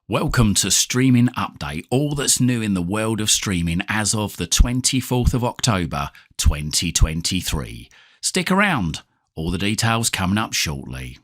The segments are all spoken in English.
Welcome to Streaming Update, all that's new in the world of streaming as of the 24th of October 2023. Stick around, all the details coming up shortly.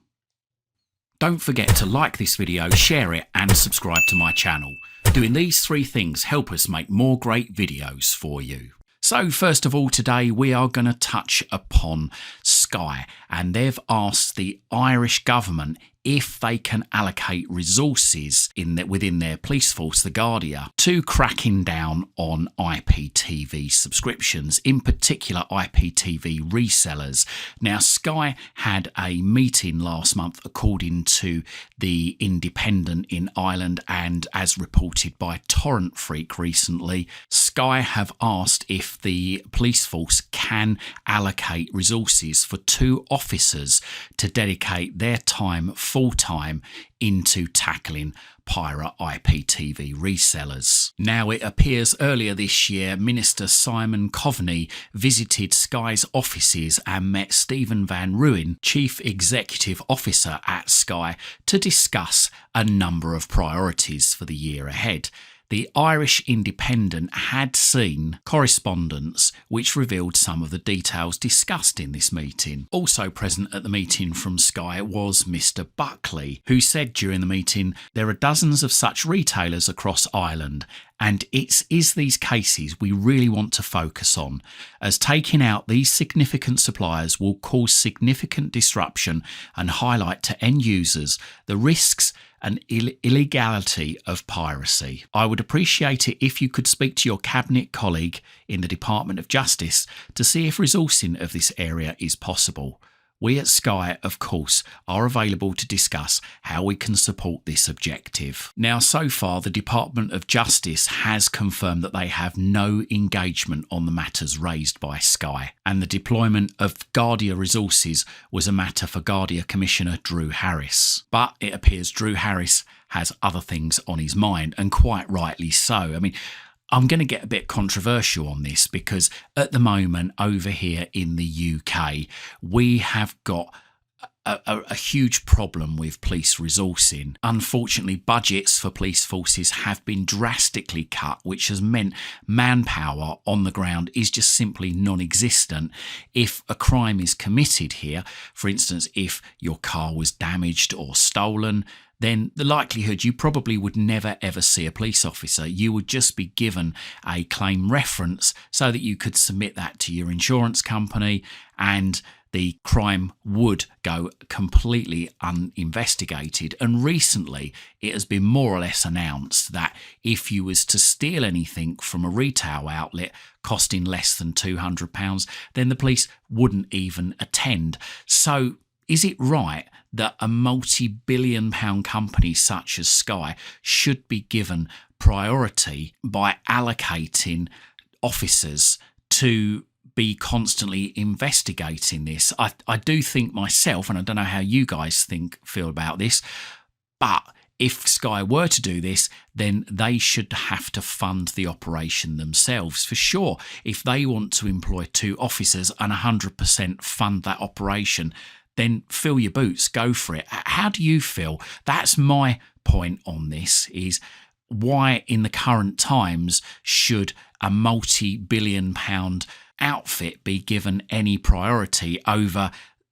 Don't forget to like this video, share it and subscribe to my channel. Doing these three things help us make more great videos for you. So first of all, today we are going to touch upon Sky, and they've asked the Irish government if they can allocate resources within their police force, the Garda, to cracking down on IPTV subscriptions, in particular IPTV resellers. Now, Sky had a meeting last month, according to the Independent in Ireland, and as reported by Torrent Freak recently, Sky have asked if the police force can allocate resources for 2 officers to dedicate their time full-time into tackling pirate IPTV resellers. Now, it appears earlier this year, Minister Simon Coveney visited Sky's offices and met Stephen Van Rooyen, Chief Executive Officer at Sky, to discuss a number of priorities for the year ahead. The Irish Independent had seen correspondence which revealed some of the details discussed in this meeting. Also present at the meeting from Sky was Mr. Buckley, who said during the meeting, "There are dozens of such retailers across Ireland, and it is these cases we really want to focus on, as taking out these significant suppliers will cause significant disruption and highlight to end users the risks and illegality of piracy. I would appreciate it if you could speak to your cabinet colleague in the Department of Justice to see if resourcing of this area is possible. We at Sky, of course, are available to discuss how we can support this objective." Now, so far, the Department of Justice has confirmed that they have no engagement on the matters raised by Sky, and the deployment of Garda resources was a matter for Garda Commissioner Drew Harris. But it appears Drew Harris has other things on his mind, and quite rightly so. I mean, I'm going to get a bit controversial on this because at the moment over here in the UK, we have got a huge problem with police resourcing. Unfortunately, budgets for police forces have been drastically cut, which has meant manpower on the ground is just simply non-existent. If a crime is committed here, for instance, if your car was damaged or stolen, then the likelihood you probably would never ever see a police officer. You would just be given a claim reference so that you could submit that to your insurance company, and the crime would go completely uninvestigated. And recently it has been more or less announced that if you was to steal anything from a retail outlet costing less than £200, then the police wouldn't even attend. So is it right that a multi-billion-pound company such as Sky should be given priority by allocating officers to be constantly investigating this? I do think myself, and I don't know how you guys feel about this, but if Sky were to do this, then they should have to fund the operation themselves for sure. If they want to employ 2 officers and 100% fund that operation, then fill your boots, go for it. How do you feel? That's my point on this, is why in the current times should a multi-billion-pound outfit be given any priority over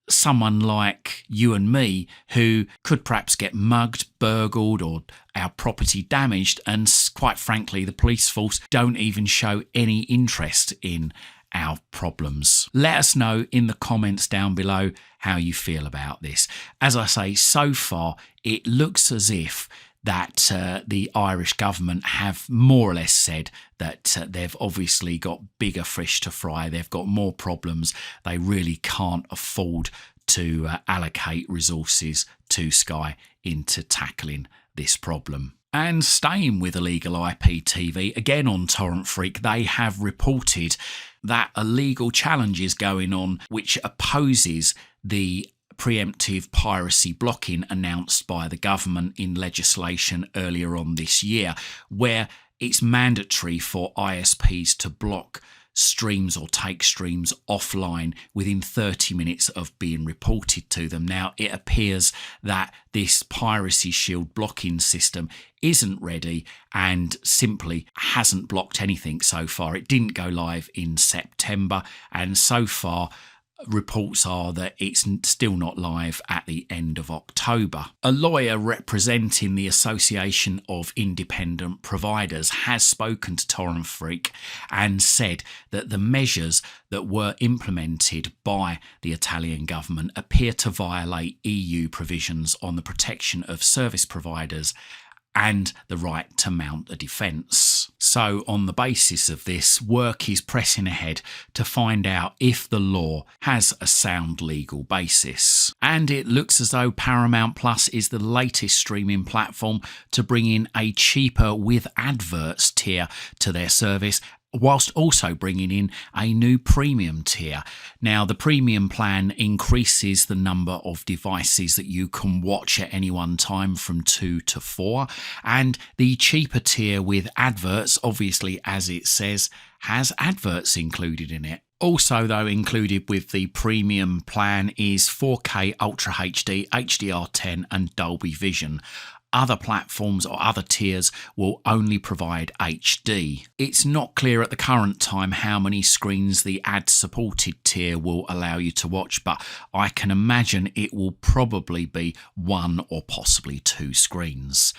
someone like you and me who could perhaps get mugged, burgled, or our property damaged, and quite frankly the police force don't even show any interest in our problems? Let us know in the comments down below how you feel about this. As I say, so far it looks as if that the Irish government have more or less said that they've obviously got bigger fish to fry. They've got more problems. They really can't afford to allocate resources to Sky into tackling this problem. And staying with illegal IPTV, again on Torrent Freak, they have reported that a legal challenge is going on which opposes the preemptive piracy blocking announced by the government in legislation earlier on this year, where it's mandatory for ISPs to block streams or take streams offline within 30 minutes of being reported to them. Now, it appears that this Piracy Shield blocking system isn't ready and simply hasn't blocked anything so far. It didn't go live in September, and so far reports are that it's still not live at the end of October. A lawyer representing the Association of Independent Providers has spoken to Torrent Freak and said that the measures that were implemented by the Italian government appear to violate EU provisions on the protection of service providers and the right to mount a defence. So on the basis of this, work is pressing ahead to find out if the law has a sound legal basis. And it looks as though Paramount Plus is the latest streaming platform to bring in a cheaper with adverts tier to their service, whilst also bringing in a new premium tier. Now, the premium plan increases the number of devices that you can watch at any one time from 2 to 4, and the cheaper tier with adverts, obviously as it says, has adverts included in it. Also, though, included with the premium plan is 4K Ultra HD, HDR10 and Dolby Vision. Other platforms or other tiers will only provide HD. It's not clear at the current time how many screens the ad-supported tier will allow you to watch, but I can imagine it will probably be 1 or possibly 2 screens.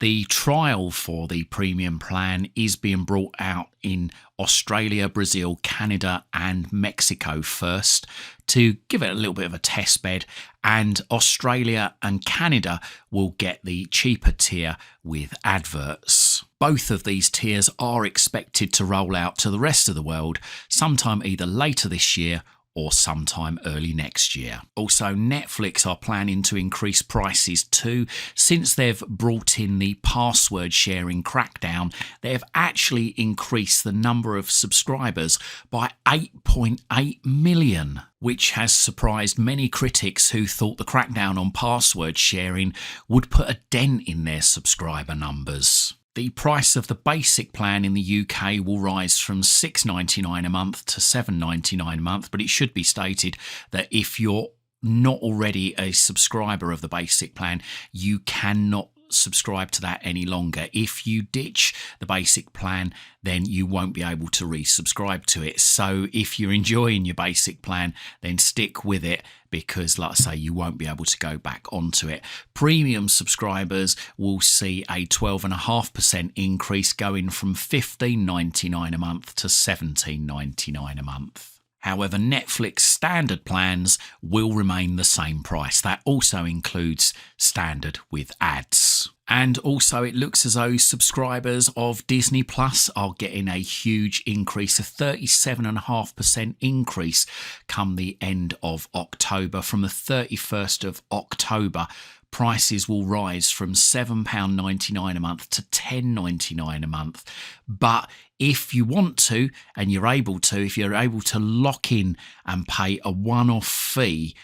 The trial for the premium plan is being brought out in Australia, Brazil, Canada and Mexico first to give it a little bit of a test bed, and Australia and Canada will get the cheaper tier with adverts. Both of these tiers are expected to roll out to the rest of the world sometime either later this year or sometime early next year. Also, Netflix are planning to increase prices too. Since they've brought in the password sharing crackdown, they've actually increased the number of subscribers by 8.8 million, which has surprised many critics who thought the crackdown on password sharing would put a dent in their subscriber numbers. The price of the basic plan in the UK will rise from $6.99 a month to $7.99 a month, but it should be stated that if you're not already a subscriber of the basic plan, you cannot subscribe to that any longer. If you ditch the basic plan, then you won't be able to resubscribe to it. So if you're enjoying your basic plan, then stick with it, because like I say, you won't be able to go back onto it. Premium subscribers will see a 12.5% increase, going from $15.99 a month to $17.99 a month. However, Netflix standard plans will remain the same price. That also includes standard with ads. And also, it looks as though subscribers of Disney Plus are getting a huge increase, a 37.5% increase come the end of October. From the 31st of October, prices will rise from £7.99 a month to £10.99 a month. But if you want to, and you're able to, if you're able to lock in and pay a one-off fee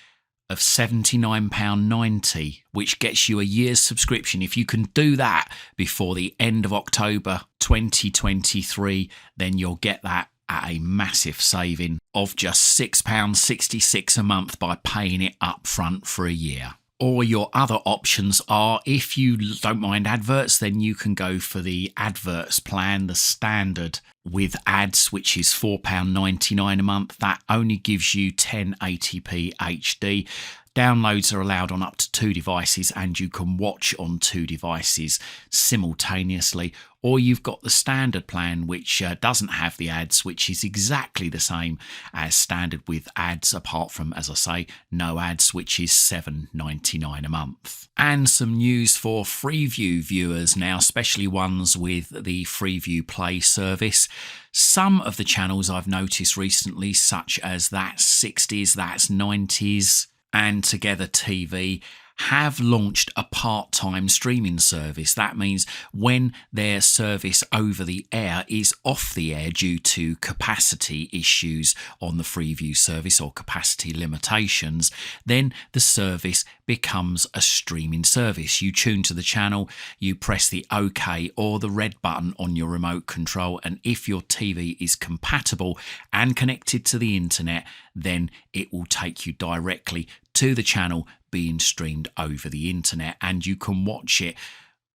of £79.90, which gets you a year's subscription, if you can do that before the end of October 2023, then you'll get that at a massive saving of just £6.66 a month by paying it up front for a year. Or your other options are, if you don't mind adverts, then you can go for the adverts plan, the standard with ads, which is £4.99 a month. That only gives you 1080p HD. Downloads are allowed on up to 2 devices, and you can watch on 2 devices simultaneously. Or you've got the standard plan, which doesn't have the ads, which is exactly the same as standard with ads, apart from, as I say, no ads, which is $7.99 a month. And some news for Freeview viewers now, especially ones with the Freeview Play service. Some of the channels I've noticed recently, such as That's 60s, That's 90s, and Together TV, have launched a part-time streaming service. That means when their service over the air is off the air due to capacity issues on the Freeview service or capacity limitations, then the service becomes a streaming service. You tune to the channel, you press the OK or the red button on your remote control, and if your TV is compatible and connected to the internet, then it will take you directly to the channel being streamed over the internet, and you can watch it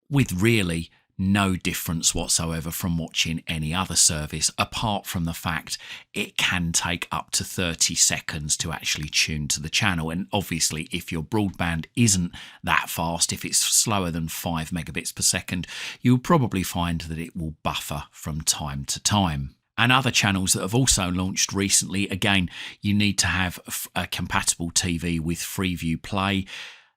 with really no difference whatsoever from watching any other service, apart from the fact it can take up to 30 seconds to actually tune to the channel. And obviously, if your broadband isn't that fast, if it's slower than 5 megabits per second, you'll probably find that it will buffer from time to time. And other channels that have also launched recently, again, you need to have a compatible TV with Freeview Play.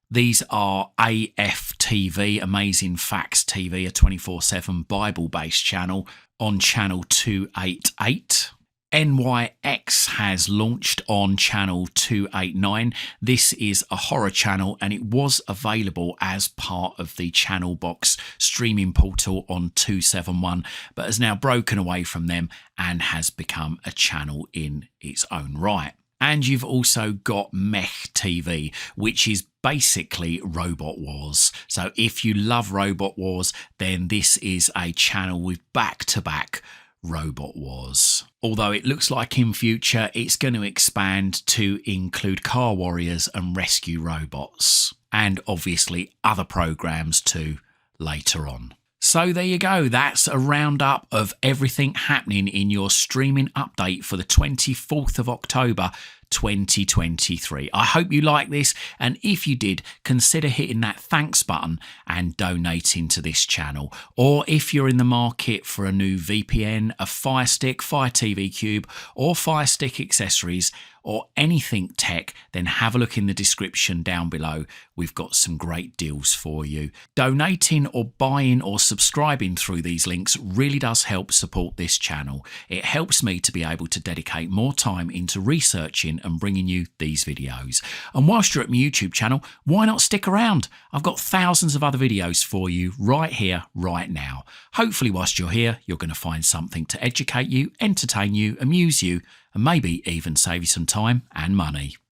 These are AFTV, Amazing Facts TV, a 24/7 Bible-based channel on channel 288. NYX has launched on channel 289. This is a horror channel, and it was available as part of the Channel Box streaming portal on 271, but has now broken away from them and has become a channel in its own right. And you've also got Mech TV, which is basically Robot Wars. So if you love Robot Wars, then this is a channel with back-to-back Robot Wars. Although it looks like in future it's going to expand to include car warriors and rescue robots, and obviously other programs too later on. So there you go, that's a roundup of everything happening in your streaming update for the 24th of October 2023. I hope you like this, and if you did, consider hitting that thanks button and donating to this channel. Or if you're in the market for a new VPN, a Fire Stick, Fire TV Cube, or Fire Stick accessories, or anything tech, then have a look in the description down below. We've got some great deals for you. Donating or buying or subscribing through these links really does help support this channel. It helps me to be able to dedicate more time into researching and bringing you these videos. And whilst you're at my YouTube channel, why not stick around? I've got thousands of other videos for you right here, right now. Hopefully whilst you're here, you're going to find something to educate you, entertain you, amuse you, and maybe even save you some time and money.